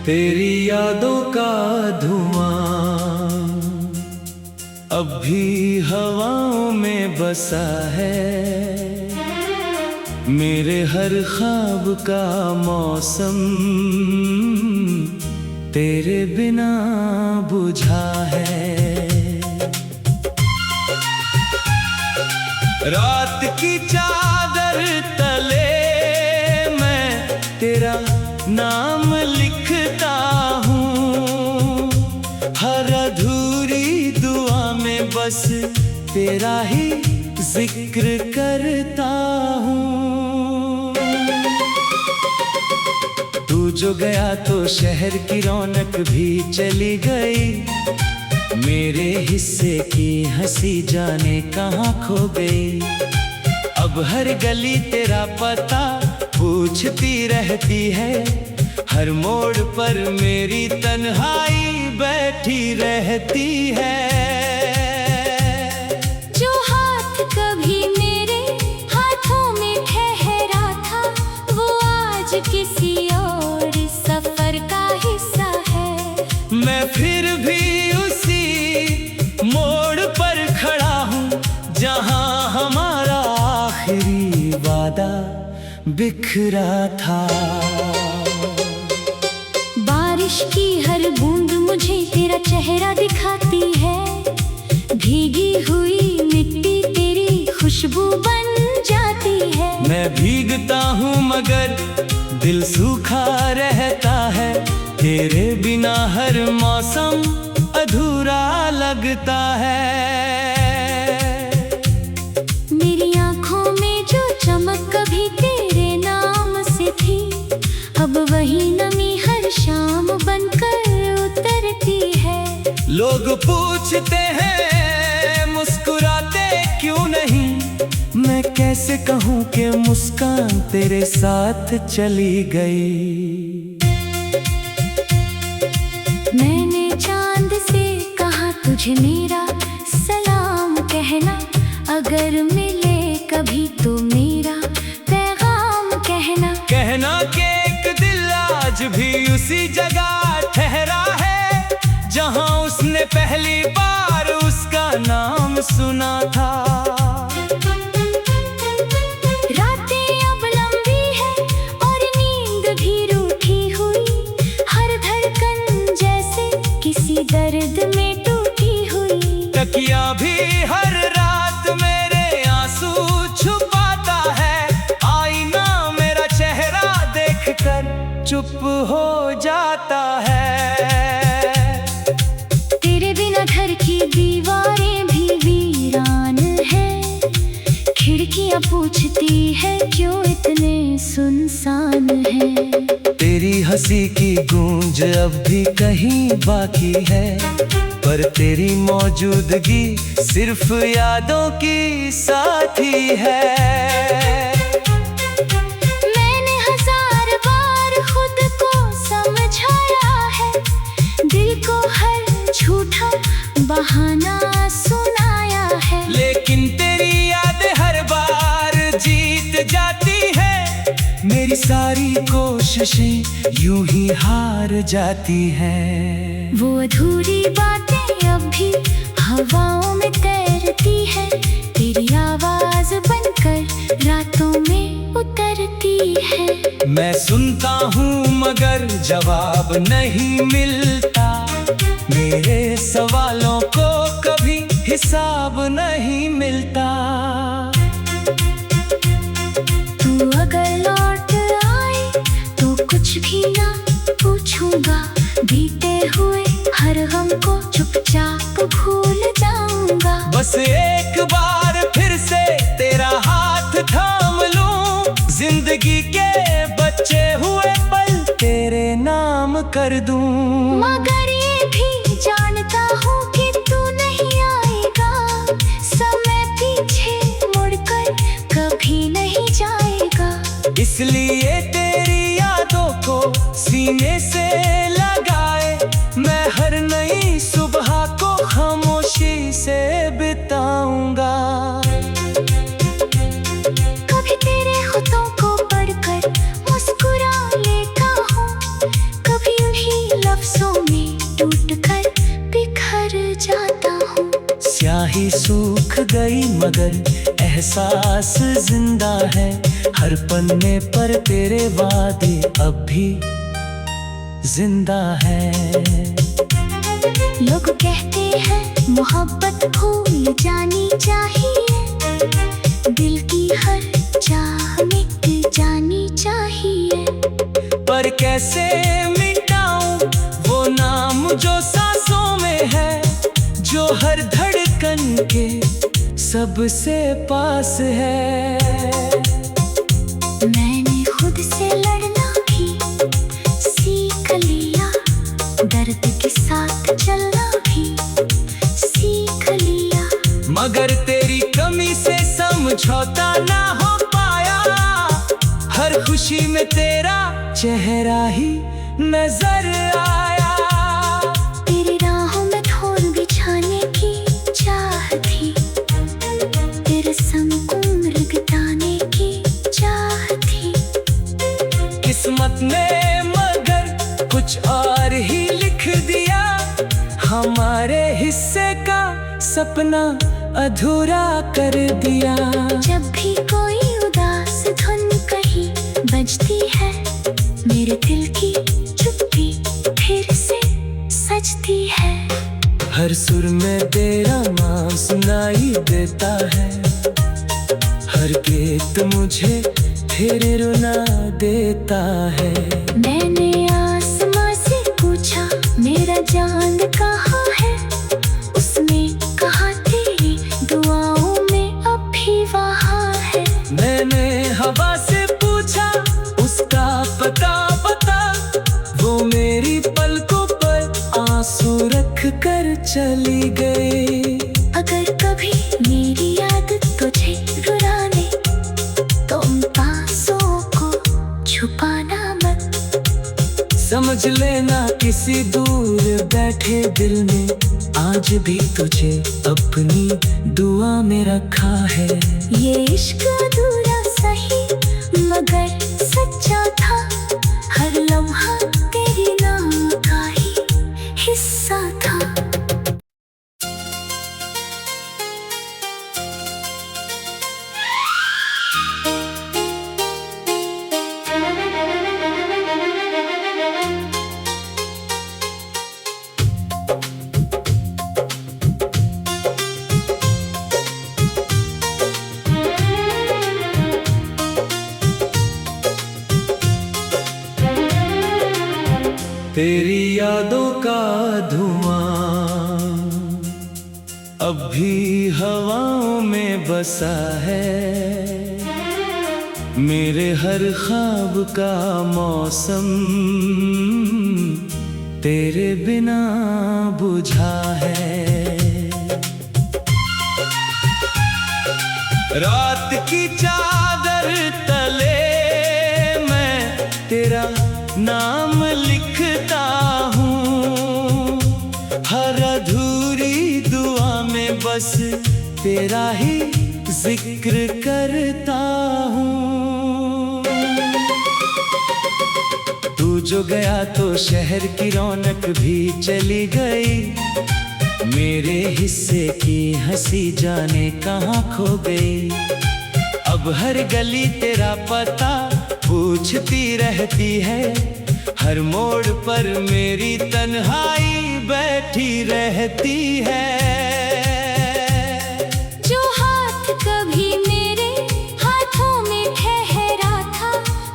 तेरी यादों का धुआं अब भी हवाओं में बसा है। मेरे हर ख्वाब का मौसम तेरे बिना बुझा है। रात की चादर तले मैं तेरा नाम लिखता हूँ। हर अधूरी दुआ में बस तेरा ही जिक्र करता हूँ। तू जो गया तो शहर की रौनक भी चली गई। मेरे हिस्से की हंसी जाने कहाँ खो गई। अब हर गली तेरा पता पूछती रहती है। हर मोड़ पर मेरी तन्हाई बैठी रहती है। जो हाथ कभी मेरे हाथों में ठहरा था वो आज किसी और सफर का हिस्सा है। मैं फिर भी उसी मोड़ पर खड़ा हूँ जहाँ हमारा आखिरी वादा बिखरा था। बारिश की हर बूंद मुझे तेरा चेहरा दिखाती है। भीगी हुई मिट्टी तेरी खुशबू बन जाती है। मैं भीगता हूँ मगर दिल सूखा रहता है। तेरे बिना हर मौसम अधूरा लगता है। मेरी आँखों में जो चमक कभी तेरे नाम से थी अब वही नमी हर शाम बनकर उतरती है। लोग पूछते हैं मुस्कुराते क्यों नहीं। मैं कैसे कहूँ कि मुस्कान तेरे साथ चली गई। मैंने चांद से कहा तुझे मेरा सलाम कहना। अगर मिले कभी तो मेरा पैगाम कहना। कहना कि एक दिल आज भी उसी जगह ठहरा है जहाँ उसने पहली बार उसका नाम सुना था। रातें अब लंबी है और नींद भी रूठी हुई। हर धड़कन जैसे किसी दर्द में टूटी हुई। तकिया भी हर रात मेरे आंसू छुपाता है। आईना मेरा चेहरा देखकर चुप हो जाता है। तेरे बिना घर की दीवारें भी वीरान है। खिड़कियां पूछती है क्यों इतने सुनसान है। तेरी हंसी की गूंज अब भी कहीं बाकी है। पर तेरी मौजूदगी सिर्फ यादों की साथी है। मैंने हजार बार खुद को समझाया है। दिल को हर झूठा बहाना सुनाया है। लेकिन तेरी याद हर बार जीत जाती है। मेरी सारी कोशिशें यूं ही हार जाती हैं। वो अधूरी बातें अब भी हवाओं में तैरती है। तेरी आवाज बनकर रातों में उतरती है। मैं सुनता हूँ मगर जवाब नहीं मिलता। मेरे सवालों को कभी हिसाब नहीं मिलता। तू अगर लौट आए तो कुछ भी ना पूछूंगा। बीते हुए हर गम को चुपचाप भूल जाऊंगा। बस एक बार फिर से तेरा हाथ थाम लूं। जिंदगी के बचे हुए पल तेरे नाम कर दूं। मगर ये भी जानता हूँ कि तू नहीं आएगा। समय पीछे मुड़कर कभी नहीं जाएगा। इसलिए तेरी यादों को सीने से लगाए मैं हर नई सुबह को खामोशी से बिताऊंगा। कभी तेरे खुतों को पढ़कर मुस्कुरा लेता हूँ। कभी उन्हीं कर जाता हूँ। स्याही सूख गई मगर एहसास जिंदा है, हर पन्ने पर तेरे वादे अब भी जिंदा है। लोग कहते हैं मोहब्बत भूल जानी चाहिए, दिल की हर चाह मिट जानी चाहिए। पर कैसे मिटाऊं वो नाम जो सांसों में है, जो हर धड़कन के सबसे पास है। मैंने खुद से लड़ना भी सीख लिया, दर्द के साथ चलना भी सीख लिया। मगर तेरी कमी से समझौता ना हो पाया, हर खुशी में तेरा चेहरा ही नजर आया। तेरी राहों में धूल बिछाने की चाह थी, तेरे संग उम्र बिताने की चाह थी। किस्मत ने मगर कुछ और ही लिख दिया, हमारे हिस्से का सपना अधूरा कर दिया। जब भी कोई उदास धुन कहीं बजती है, मेरे दिल की चुप्पी फिर से सजती है। हर सुर में तेरा नाम सुनाई देता है, हर गीत मुझे फिर रुला देता है। मैंने आसमां से पूछा मेरा चांद कहाँ है, उसने कहा तेरी दुआओं में अब भी वहाँ है। मैंने हवा से पूछा उसका पता बता, वो मेरी पलकों पर आंसू रख कर चली गई। अगर कभी मेरी याद तुझे रुलाने, तो उन आंसुओं को छुपाना मत। समझ लेना किसी दूर बैठे दिल में आज भी तुझे अपनी दुआ में रखा है। ये इश्क अधूरा सही मगर सच्चा था, हर लम्हा तेरी नाम का ही हिस्सा था। तेरी यादों का धुआं अब भी हवाओं में बसा है, मेरे हर ख्वाब का मौसम तेरे बिना बुझा है। रात की चादर तले मैं तेरा नाम लिखता हूँ, हर अधूरी दुआ में बस तेरा ही जिक्र करता हूँ। तू जो गया तो शहर की रौनक भी चली गई, मेरे हिस्से की हंसी जाने कहाँ खो गई। अब हर गली तेरा पता पूछती रहती है, हर मोड़ पर मेरी तन्हाई बैठी रहती है। जो हाथ कभी मेरे हाथों में ठहरा था,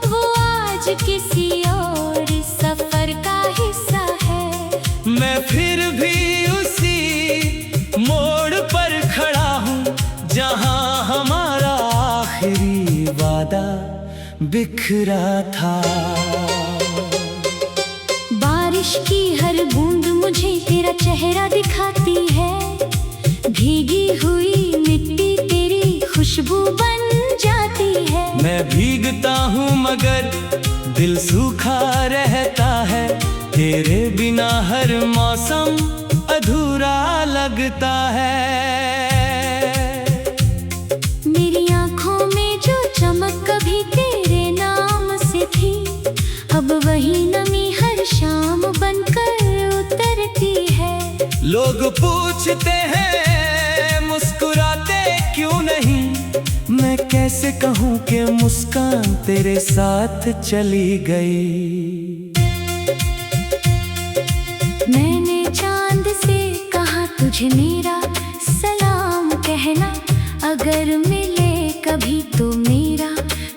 वो आज किसी और सफर का हिस्सा है। मैं फिर भी उसी मोड़ पर खड़ा हूँ, जहाँ हमारा आखिरी वादा बिखरा था। बारिश की हर बूंद मुझे तेरा चेहरा दिखाती है, भीगी हुई मिट्टी तेरी खुशबू बन जाती है। मैं भीगता हूँ मगर दिल सूखा रहता है, तेरे बिना हर मौसम अधूरा लगता है। मेरी आँखों में जो चमक कभी तेरे नाम से थी, अब वही नमी हर शाम बनकर उतरती है। लोग पूछते हैं मुस्कुराते क्यों नहीं, मैं कैसे कहूँ कि मुस्कान तेरे साथ चली गई। मैंने चांद से कहा तुझे मेरा सलाम कहना, अगर मिले कभी तो मेरा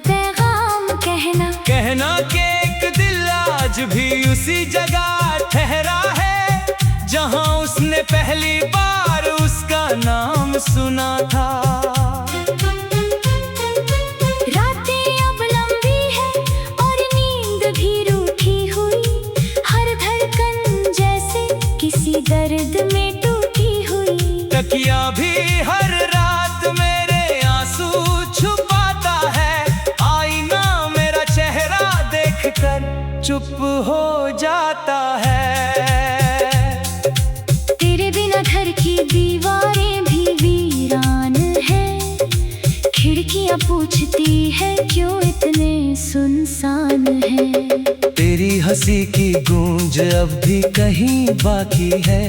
पैगाम कहना। कहना कि एक दिल आज भी उसी जगह ठहरा है जहां उसने पहली बार उसका नाम सुना था। रातें अब लंबी है और नींद भी रूठी हुई, हर धड़कन जैसे किसी दर्द में टूटी हुई। तकिया भी हर रात मेरे आंसू छुपाता है, आईना मेरा चेहरा देखकर चुप हो जाता है। तेरे बिना घर की दीवारें भी वीरान है, खिड़कियां पूछती है क्यों इतने सुनसान है। तेरी हंसी की गूंज अब भी कहीं बाकी है,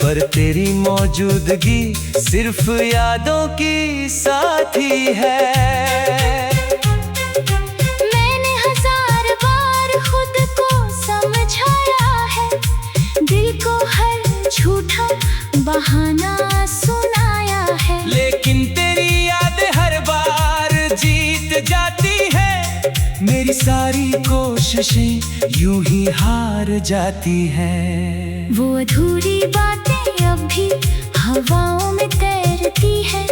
पर तेरी मौजूदगी सिर्फ यादों की साथी है। मैंने 1000 बार खुद को समझाया है, दिल को हर झूठा बहाना सुनाया है। लेकिन तेरी यादें हर बार जीत जाती है, मेरी सारी कोशिशें यूं ही हार जाती हैं। वो अधूरी बातें अब भी हवाओं में तैरती है,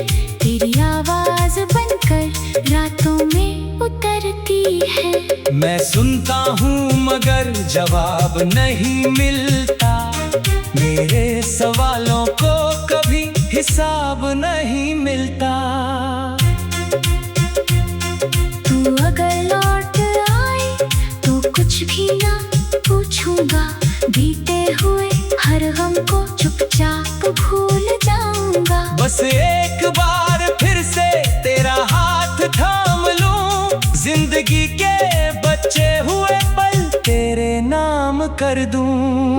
तेरी आवाज बनकर रातों में उतरती है। मैं सुनता हूँ मगर जवाब नहीं मिलता, मेरे सवालों को कभी हिसाब नहीं मिलता। तू अगर लौट आए तो कुछ भी ना पूछूंगा, बीते हुए हर गम को चुपचाप भूल जाऊंगा। बस एक बार फिर से तेरा हाथ थाम लूं, जिंदगी के बचे हुए पल तेरे नाम कर दूं।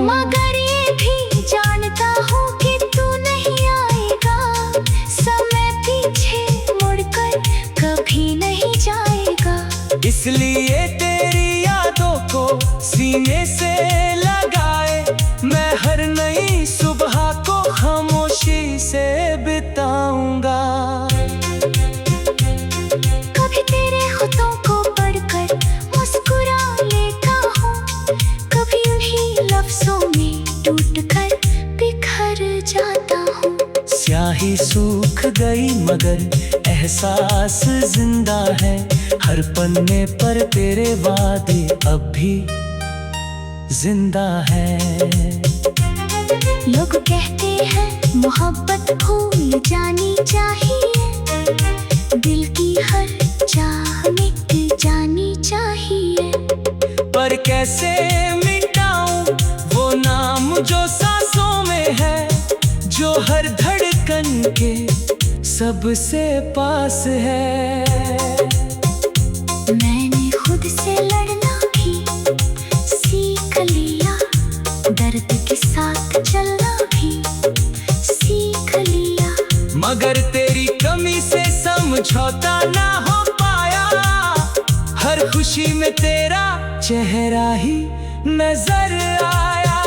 मगर ये भी जानता हूँ कि तू नहीं आएगा, समय पीछे मुड़कर कभी नहीं जाएगा। इसलिए तेरी यादों को सीने से लगाए, मैं हर नई सुबह को खामोशी से बिताऊंगा। कभी तेरे ख़तों को पढ़कर मुस्कुरा लेता हूँ, कभी उन्हीं लफ्ज़ों में टूटकर बिखर जाता हूँ। स्याही सूख गई मगर एहसास जिंदा है, हर पन्ने पर तेरे वादे अब भी जिंदा है। लोग कहते हैं मोहब्बत भूल जानी चाहिए, दिल की हर चाह मिट जानी चाहिए। पर कैसे मिटाऊं वो नाम जो सांसों में है, जो हर धड़कन के सबसे पास है। मैंने खुद से लड़ना भी सीख लिया, दर्द के साथ चलना भी सीख लिया। मगर तेरी कमी से समझौता ना हो पाया, हर खुशी में तेरा चेहरा ही नजर आया।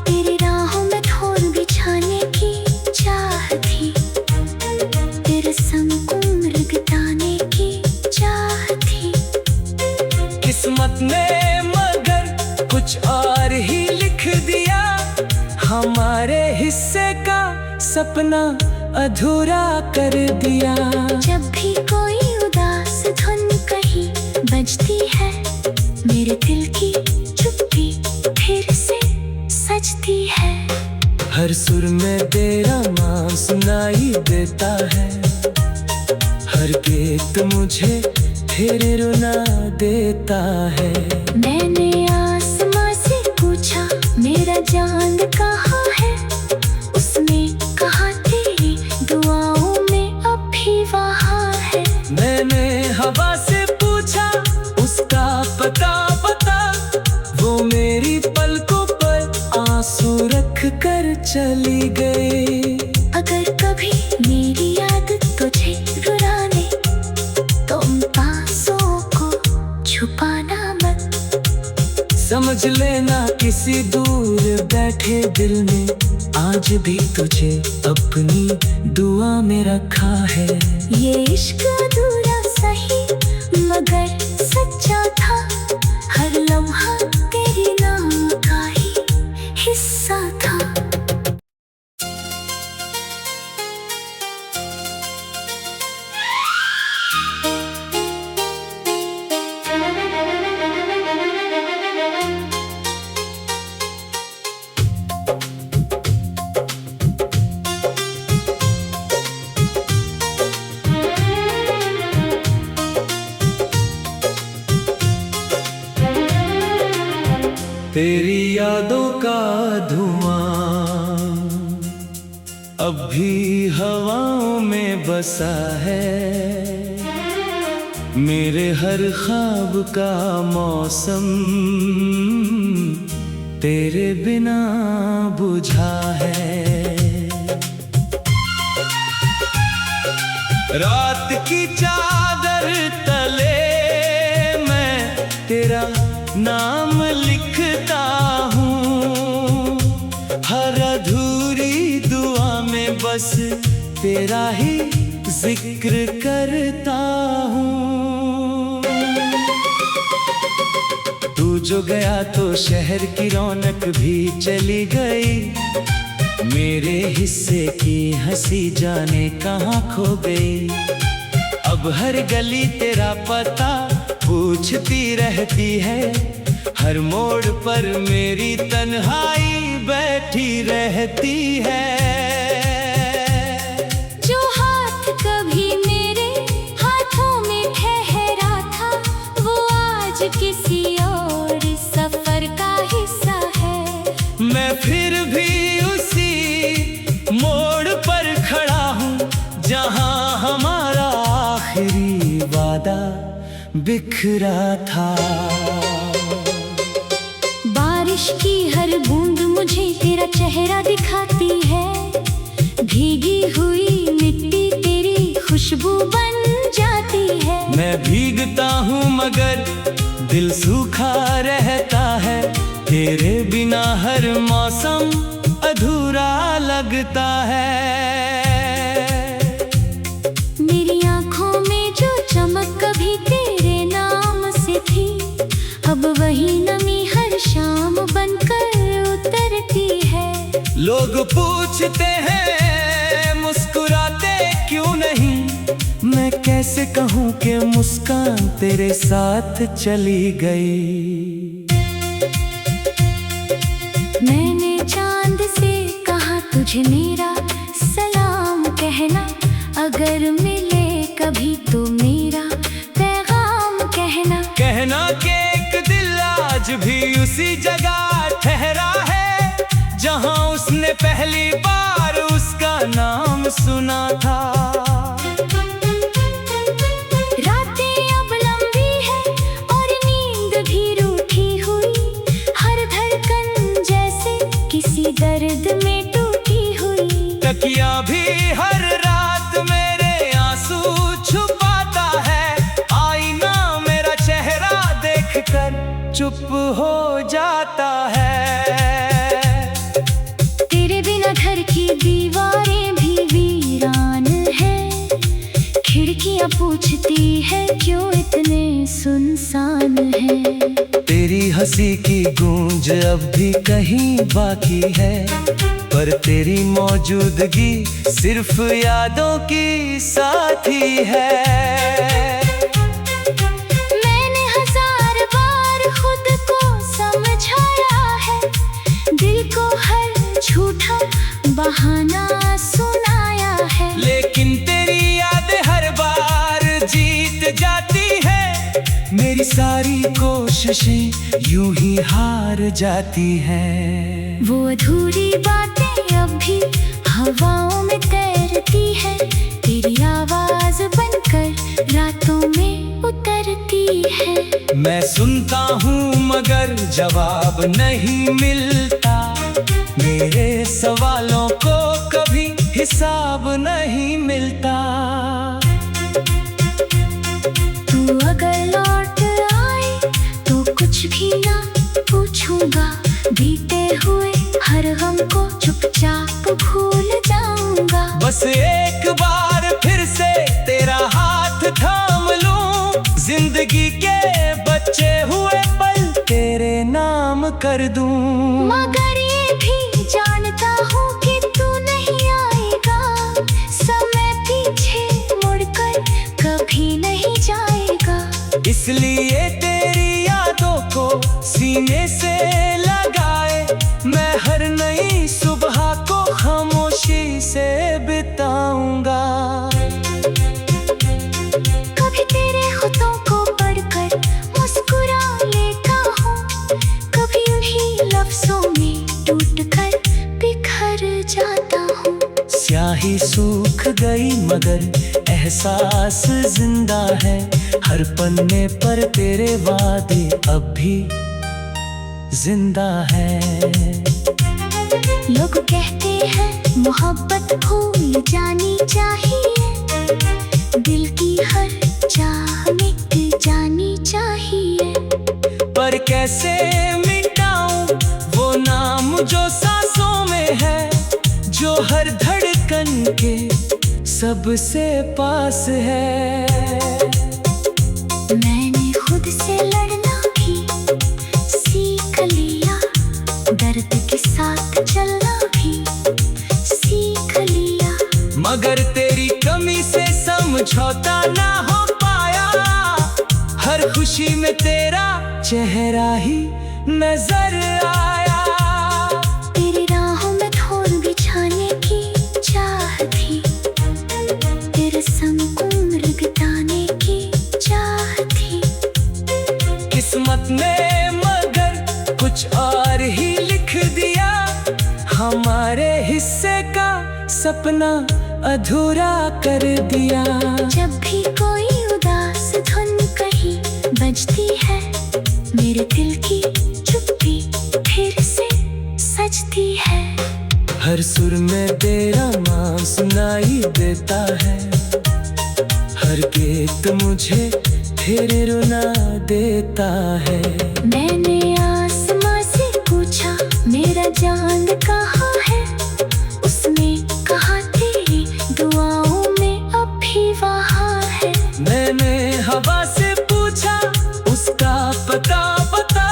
तेरी राहों में धूल बिछाने की चाह थी, तेरे संग उम्र बिताने की चाह थी। किस्मत ने मगर कुछ और ही लिख दिया, हमारे हिस्से का सपना अधूरा कर दिया। जब भी कोई उदास धुन कहीं बजती है, मेरे दिल की चुप्पी फिर से सजती है। हर सुर में तेरा नाम सुनाई देता है, हर गीत मुझे फिर रुला देता है। मैंने आसमां से पूछा मेरा चांद कहाँ है, उसने कहा तेरी दुआओं में अब भी वहाँ है। मैंने हवा से पूछा उसका पता बता, वो मेरी पलकों पर आंसू रख कर चली गई। अगर कभी मेरी याद तुझे रुलाने तो उन आंसुओं को छुपाना मत। समझ लेना किसी दूर बैठे दिल में आज भी तुझे अपनी दुआ में रखा है। ये इश्क अधूरा सही मगर सच्चा था, हर लम्हा तेरी नाम का ही हिस्सा था। तेरी यादों का धुआं अब भी हवाओं में बसा है। मेरे हर ख्वाब का मौसम तेरे बिना बुझा है। रात की चादर तले मैं तेरा नाम लिखता हूँ, हर अधूरी दुआ में बस तेरा ही जिक्र करता हूँ। तू जो गया तो शहर की रौनक भी चली गई, मेरे हिस्से की हंसी जाने कहाँ खो गई। अब हर गली तेरा पता पूछती रहती है, हर मोड़ पर मेरी तन्हाई बैठी रहती है। जो हाथ कभी मेरे हाथों में ठहरा था वो आज किसी और सफर का हिस्सा है। मैं फिर भी उसी मोड़ पर खड़ा हूँ जहाँ हमारा आखिरी वादा बिखरा था। बारिश की हर बूंद मुझे तेरा चेहरा दिखाती है, भीगी हुई मिट्टी तेरी खुशबू बन जाती है। मैं भीगता हूँ मगर दिल सूखा रहता है, तेरे बिना हर मौसम अधूरा लगता है। मेरी आँखों में जो चमक कभी तेरे नाम से थी, अब वही नमी हर शाम बनकर उतरती है। लोग पूछते हैं मुस्कुराते क्यों नहीं, मैं कैसे कहूँ कि मुस्कान तेरे साथ चली गई। मैंने चांद से कहा तुझे मेरा सलाम कहना, अगर मिले कभी तो मेरा पैगाम कहना। कहना कि एक दिल आज भी उसी जगह ठहरा है जहां उसने पहली बार उसका नाम सुना था। रातें अब लंबी है और नींद भी रूठी हुई, हर धड़कन जैसे किसी दर्द में टूटी हुई। तकिया भी हर रात मेरे आंसू छुपाता है, आईना मेरा चेहरा देखकर चुप हो जाता है। तेरे बिना घर की दीवारें भी वीरान है, खिड़कियां पूछती है क्यों इतने सुनसान है। तेरी हंसी की गूंज अब भी कहीं बाकी है, पर तेरी मौजूदगी सिर्फ यादों की साथी है। मैंने हजार बार खुद को समझाया है, दिल को हर झूठा बहाना सुनाया है। लेकिन तेरी याद हर बार जीत जाती है, मेरी सारी कोशिशें यूं ही हार जाती हैं। वो अधूरी बातें अब भी हवाओं में तैरती है, तेरी आवाज बनकर रातों में उतरती है। मैं सुनता हूँ मगर जवाब नहीं मिलता, मेरे सवालों को कभी हिसाब नहीं मिलता। तू अगर लौट आए तो कुछ भी ना पूछूंगा, बीते हुए हर गम को चुपचाप भूल जाऊंगा। बस एक बार फिर से तेरा हाथ थाम लूं, जिंदगी के बचे हुए पल तेरे नाम कर दूं। मगर ये भी जानता हूँ कि तू नहीं आएगा, समय पीछे मुड़कर कभी नहीं जाएगा। इसलिए तेरी यादों को सीने से लगाए मैं हर नई सुबह को खामोशी से बिताऊंगा। कभी तेरे होठों को पढ़कर मुस्कुरा लेता हूँ, कभी उन्हीं लफ्जों में टूटकर बिखर जाता हूँ। स्याही सूख गई मगर एहसास जिंदा है, हर पन्ने पर तेरे वादे अब भी जिंदा है। लोग कहते हैं मोहब्बत भूल जानी चाहिए, दिल की हर चाह मिट जानी चाहिए। पर कैसे मिटाऊं वो नाम जो सांसों में है, जो हर धड़कन के सबसे पास है। मैंने खुद से लड़ना भी सीख लिया, दर्द के साथ चलना भी सीख लिया। मगर तेरी कमी से समझौता ना हो पाया, हर खुशी में तेरा चेहरा ही नजर आया। तेरी राहों में धूल बिछाने की चाह थी, तेरे संग उम्र बिताने की चाह थी। किस्मत ने मगर कुछ और ही लिख दिया, हमारे हिस्से का सपना अधूरा कर दिया। जब भी कोई उदास धुन कहीं बजती है, मेरे दिल की चुप्पी फिर से सजती है। हर सुर में तेरा नाम सुनाई देता है, हर गीत मुझे फिर रुला देता है। मैंने आसमां से पूछा मेरा चांद कहाँ है, उसने कहा तेरी दुआओं में अब भी वहाँ है। मैंने हवा से पूछा उसका पता बता,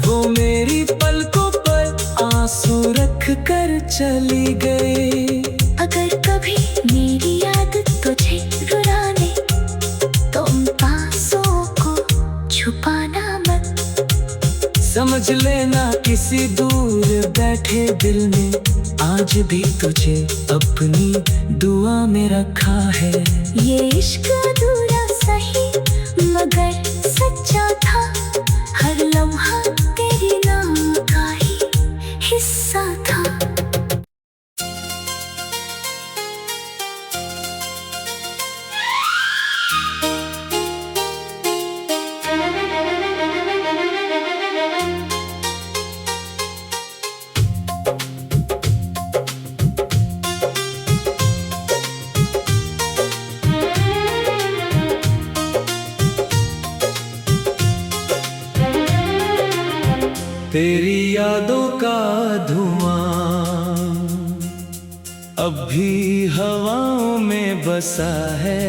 वो मेरी पलकों पर आंसू रख कर चली गई। अगर कभी मेरी याद तुझे रुलाने तो उन आंसुओं को छुपाना मत। समझ लेना किसी दूर बैठे दिल ने आज भी तुझे अपनी दुआ में रखा है। ये इश्क अधूरा सही मगर सच्चा था, हर लम्हा तेरी नाम का ही हिस्सा था। तेरी यादों का धुआं अब भी हवाओं में बसा है,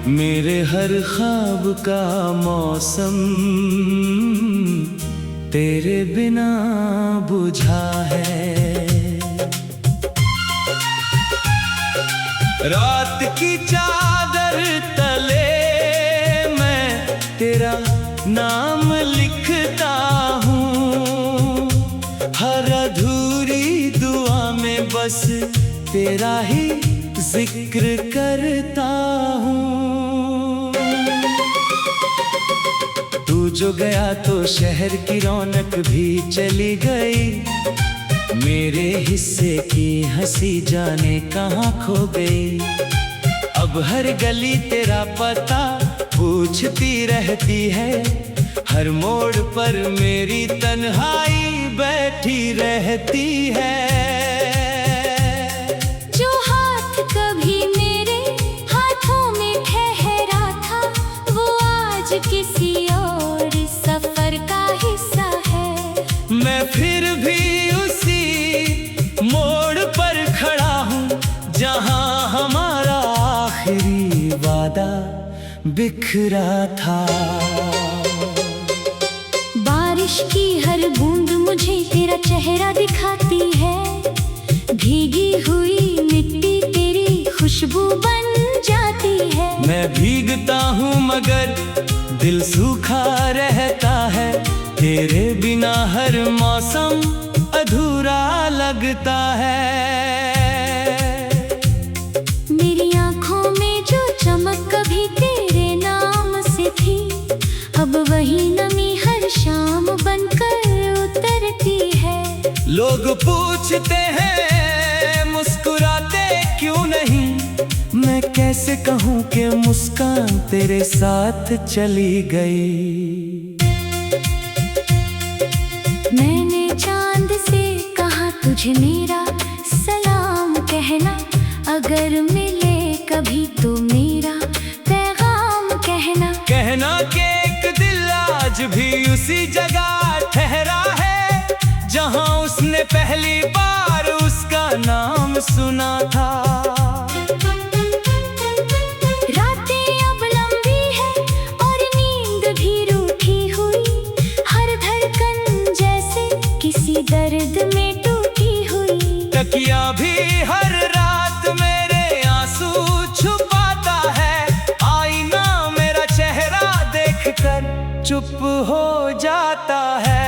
मेरे हर ख्वाब का मौसम तेरे बिना बुझा है। रात की चादर तले मैं तेरा नाम लिखता हूँ, हर अधूरी दुआ में बस तेरा ही जिक्र करता हूँ। तू जो गया तो शहर की रौनक भी चली गई, मेरे हिस्से की हंसी जाने कहाँ खो गई। अब हर गली तेरा पता पूछती रहती है, हर मोड़ पर मेरी तन्हाई बैठी रहती है। जो हाथ कभी मेरे हाथों में ठहरा था, वो आज किसी और सफर का हिस्सा है। मैं फिर भी उसी मोड़ पर खड़ा हूँ, जहाँ हमारा आखिरी वादा बिखरा था। बारिश की हर बूंद मुझे तेरा चेहरा दिखाती है। भीगी हुई मिट्टी तेरी खुशबू बन जाती है। मैं भीगता हूँ मगर दिल सूखा रहता है। तेरे बिना हर मौसम अधूरा लगता है। मेरी आँखों में जो चमक कभी तेरे नाम से थी, अब वही नमी हर शाम बनकर उतरती है। लोग पूछते हैं मुस्कुराते क्यों नहीं, मैं कैसे कहूँ कि मुस्कान तेरे साथ चली गई। मैंने चांद से कहा तुझे मेरा सलाम कहना, अगर मिले कभी तो मेरा पैगाम कहना। कहना कि एक दिल आज भी उसी जगह ठहरा है, जहाँ उसने पहली बार उसका नाम सुना था। रातें अब लंबी है और नींद भी रूठी हुई, हर धड़कन जैसे किसी दर्द में टूटी हुई। तकिया भी हर रात मेरे आंसू छुपाता है। आईना मेरा चेहरा देखकर चुप हो जाता है।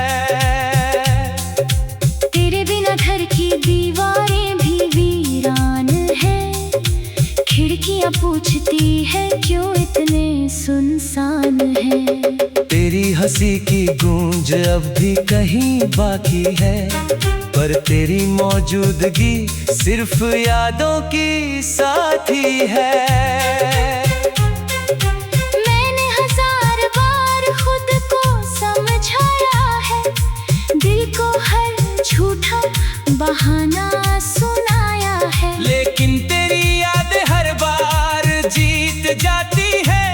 तेरे बिना घर की दीवारें भी वीरान हैं। खिड़कियां पूछती है क्यों इतने सुनसान हैं। तेरी हंसी की गूंज अब भी कहीं बाकी है, पर तेरी मौजूदगी सिर्फ यादों की साथी है। मैंने 1000 बार खुद को समझाया है, दिल को हर झूठा बहाना सुनाया है। लेकिन तेरी याद हर बार जीत जाती है।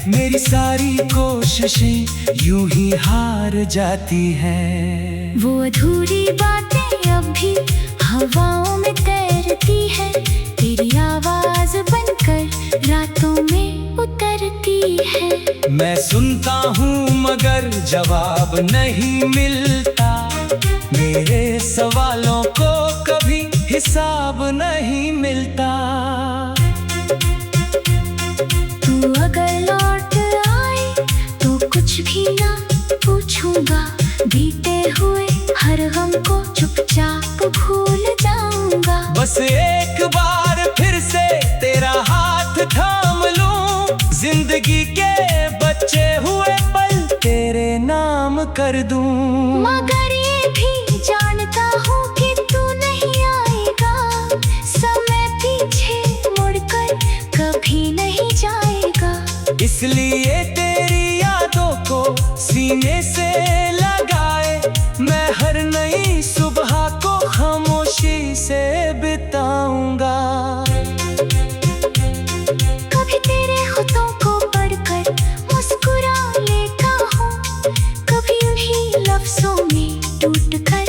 मेरी सारी कोशिशें यूं ही हार जाती हैं। वो अधूरी बातें अब भी हवाओं में तैरती है। तेरी आवाज बनकर रातों में उतरती है। मैं सुनता हूँ मगर जवाब नहीं मिलता। मेरे सवालों को कभी हिसाब नहीं मिलता। तू अगर लौट आए तो कुछ भी ना पूछूंगा। बीते हुए हर गम को चुपचाप भूल जाऊंगा। बस एक बार फिर से तेरा हाथ थाम लूं, जिंदगी के बचे हुए पल तेरे नाम कर दूं। मगर ये भी जानता हूँ कि तू नहीं आएगा। समय पीछे मुड़कर कभी नहीं जाएगा। इसलिए तेरी यादों को सीने से लगाए, मैं हर नई सुबह को खामोशी से बिताऊंगा। कभी तेरे खुतों को पढ़कर मुस्कुरा लेता हूँ, कभी उन्हीं लफ्जों में टूटकर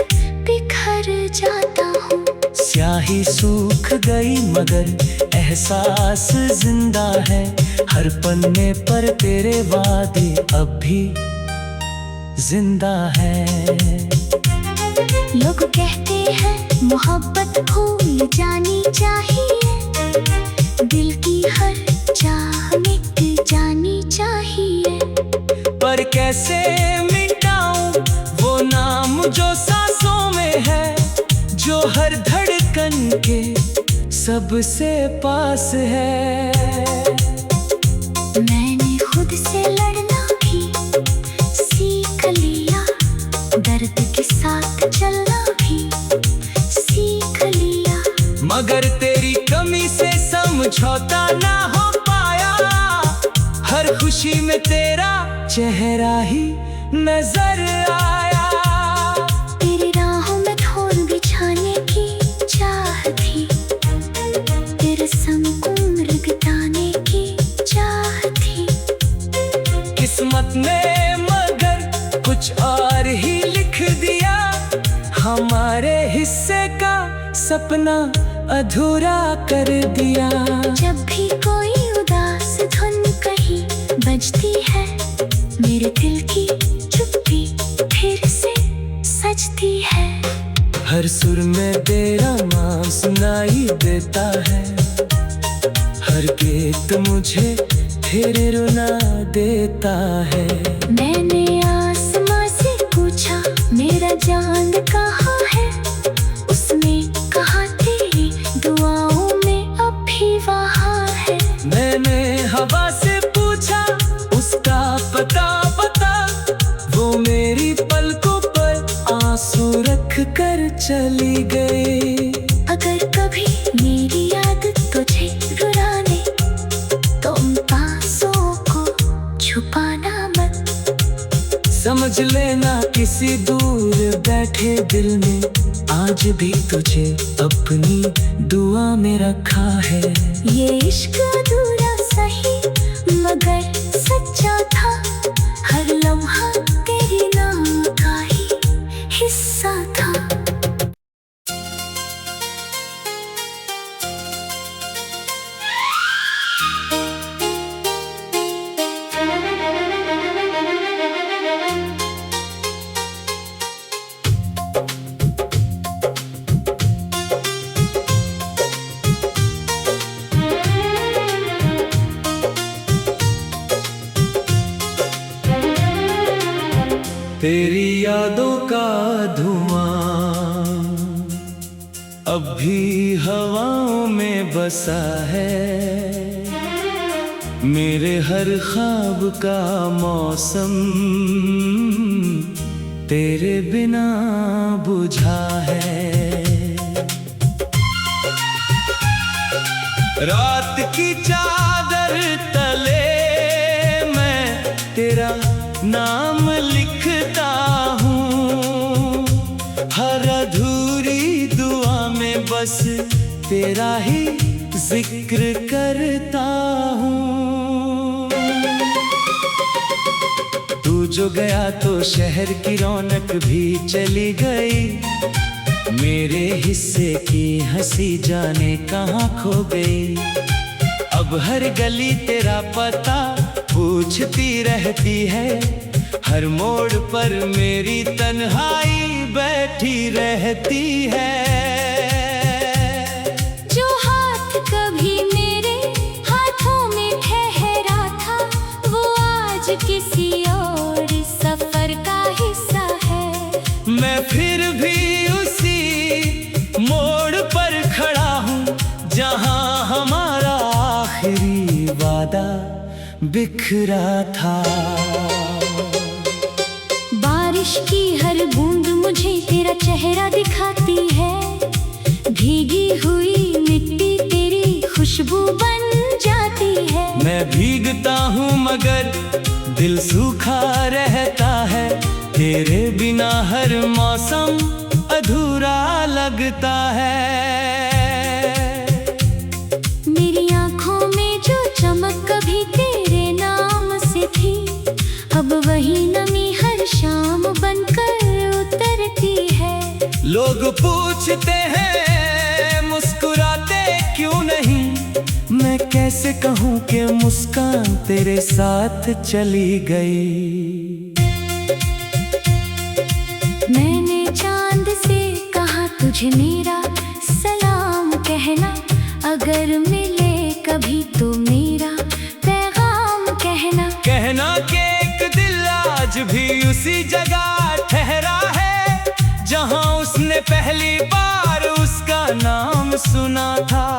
बिखर जाता हूँ। स्याही सूख गई मगर एहसास जिंदा है। हर पन्ने पर तेरे वादे अब भी जिंदा है। लोग कहते हैं मोहब्बत भूल जानी चाहिए, दिल की हर चाह मिट जानी चाहिए। पर कैसे मिटाऊं वो नाम जो सांसों में है, जो हर धड़कन के सबसे पास है। मैंने खुद से लड़ना भी सीख लिया, दर्द के साथ चलना भी सीख लिया। मगर तेरी कमी से समझौता ना हो पाया। हर खुशी में तेरा चेहरा ही नजर आया। तेरे सपना अधूरा कर दिया। जब भी कोई उदास धुन कहीं बजती है, मेरे दिल की चुप्पी फिर से सजती है। हर सुर में तेरा नाम सुनाई देता है, हर गीत मुझे फिर रुला देता है। मैंने आसमां से पूछा मेरा चांद कहाँ है, उसने कहा तेरी दुआओं में अब भी वहाँ है। मैंने हवा से पूछा उसका पता बता, वो मेरी पलकों पर आंसू रख कर चली गई। अगर कभी मेरी याद तुझे रुलाने, तो उन आंसुओं को छुपाना मत। समझ लेना किसी दूर बैठे दिल ने आज भी तुझे अपनी दुआ में रखा है। ये इश्क अधूरा सही मगर सच्चा था, हर लम्हा तेरी नाम का ही हिस्सा था। तेरी यादों का धुआं अब भी हवाओं में बसा है, मेरे हर ख्वाब का मौसम तेरे बिना बुझा है। रात की चादर तले मैं तेरा नाम लिखता हूँ, हर अधूरी दुआ में बस तेरा ही जिक्र करता हूँ। तू जो गया तो शहर की रौनक भी चली गई, मेरे हिस्से की हंसी जाने कहाँ खो गई। अब हर गली तेरा पता पूछती रहती है, हर मोड़ पर मेरी तन्हाई बैठी रहती है। जो हाथ कभी मेरे हाथों में ठहरा था, वो आज किसी और सफर का हिस्सा है। मैं फिर भी उसी मोड़ पर खड़ा हूँ, जहाँ हमारा आखिरी वादा बिखरा था। बारिश की हर बूंद मुझे तेरा चेहरा दिखाती है, भीगी हुई मिट्टी तेरी खुशबू बन जाती है। मैं भीगता हूँ मगर दिल सूखा रहता है, तेरे बिना हर मौसम अधूरा लगता है। मेरी आँखों में जो चमक कभी तेरे नाम से थी, अब वही नमी हर शाम बनकर उतरती है। लोग पूछते हैं मुस्कुराते क्यों नहीं, मैं कैसे कहूँ कि मुस्कान तेरे साथ चली गई। मैंने चांद से कहा तुझे मेरा सलाम कहना, अगर मिले कभी तो मेरा पैगाम कहना। कहना कि एक दिल आज भी उसी जगह ठहरा है, जहाँ उसने पहली बार उसका नाम सुना था।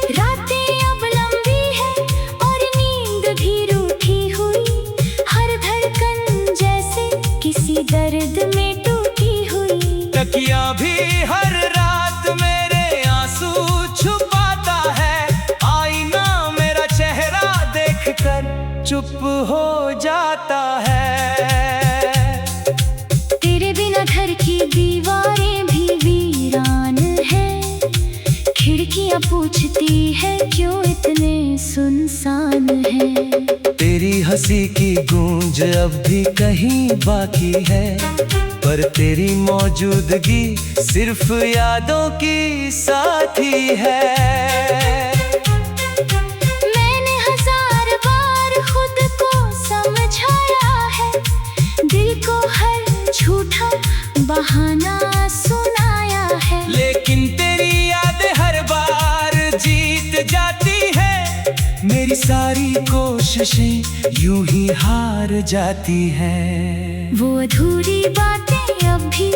रातें अब लंबी है और नींद भी रूठी हुई, हर धड़कन जैसे किसी दर्द में टूटी हुई। तकिया भी हर रात मेरे आंसू छुपाता है, आईना मेरा चेहरा देखकर चुप हो जाता है। तेरे बिना घर की दीवारें भी वीरान हैं, खिड़कियां पूछती है क्यों इतने सुनसान हैं। तेरी हंसी की गूंज अब भी कहीं बाकी है, पर तेरी मौजूदगी सिर्फ यादों की साथी है। मैंने 1000 बार खुद को समझाया है, दिल को हर झूठा बहाना सुनाया है, लेकिन तेरी यादें हर बार जीत जाती है। मेरी सारी कोशिशें यूं ही हार जाती हैं। वो अधूरी बातें अब भी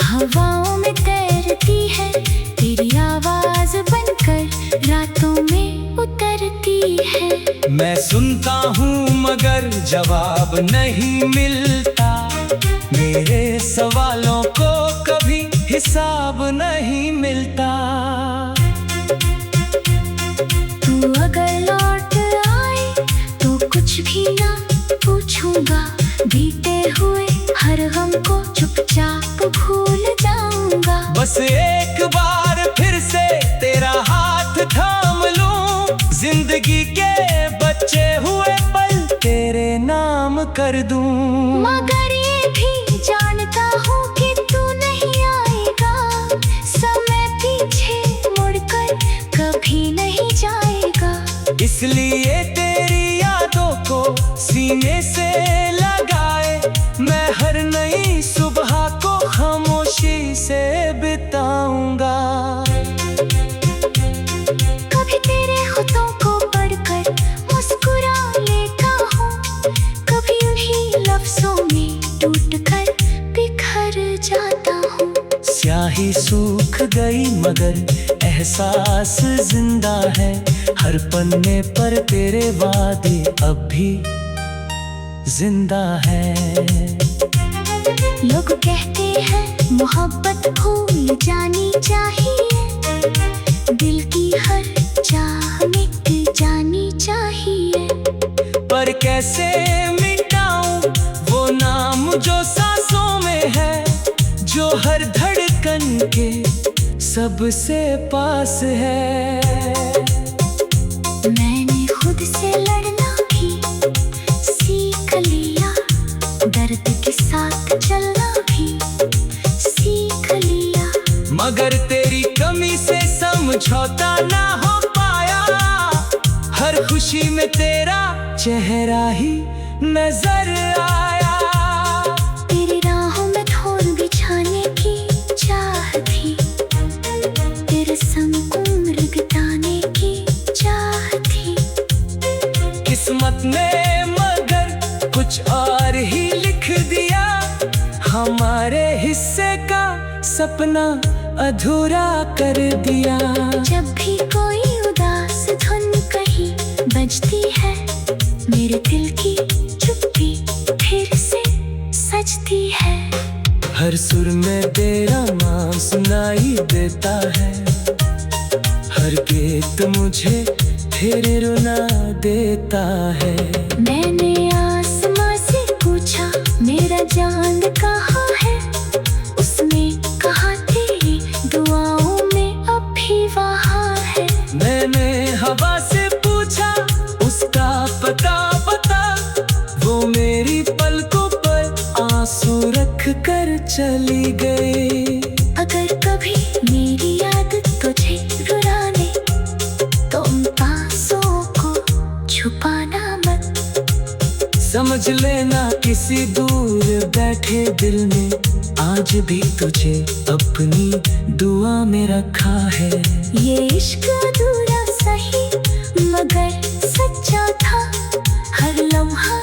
हवाओं में तैरती है, तेरी आवाज बनकर रातों में उतरती है। मैं सुनता हूँ मगर जवाब नहीं मिलता, मेरे सवालों को कभी हिसाब नहीं मिलता। तू अगर लौट आए तो कुछ भी ना पूछूंगा, बीते हुए हर गम को चुपचाप भूल जाऊंगा। बस एक बार फिर से तेरा हाथ थाम लूं, जिंदगी के बचे हुए पल तेरे नाम कर दूं। मगर ये भी जानता हूँ कि तू नहीं आएगा, समय पीछे मुड़कर कभी नहीं जाएगा। इसलिए तेरी यादों को सीने से लगाए, मैं हर नई सुबह को खामोशी से बिताऊंगा। कभी तेरे होठों को पढ़कर मुस्कुरा लेता हूँ, कभी उन्हीं लफ्जों में टूटकर बिखर जाता हूँ। स्याही सूख गई मगर एहसास जिंदा है, हर पन्ने पर तेरे वादे अब भी जिंदा है। लोग कहते हैं मोहब्बत भूल जानी चाहिए, दिल की हर चाह मिट जानी चाहिए। पर कैसे मिटाऊं वो नाम जो सांसों में है, जो हर धड़कन के सबसे पास है। मैंने खुद से लड़ना भी सीख लिया, दर्द के साथ चलना भी सीख लिया, मगर तेरी कमी से समझौता ना हो पाया। हर खुशी में तेरा चेहरा ही नजर आया। तेरी राहों में धूल बिछाने की चाह थी, तेरे संग उम्र बिताने की चाह थी। किस्मत ने मगर कुछ और ही लिख दिया, हमारे हिस्से का सपना अधूरा कर दिया। जब भी कोई उदास धुन कहीं बजती है, मेरे दिल की चुप्पी फिर से सजती है। हर सुर में तेरा नाम सुनाई देता है, हर गीत मुझे फिर रुला देता है। मैंने आसमां से पूछा मेरा चांद कहाँ है, उसने कहा तेरी दुआओं में अब भी वहाँ है। मैंने हवा से पूछा उसका पता बता, वो मेरी पलकों पर आंसू रख कर चली गई। अगर कभी मेरी याद तुझे रुलाने तो उन आंसुओं को छुपाना मत। समझ लेना किसी दूर बैठे दिल ने आज भी तुझे अपनी दुआ में रखा है। ये इश्क अधूरा सही मगर सच्चा था, हर लम्हा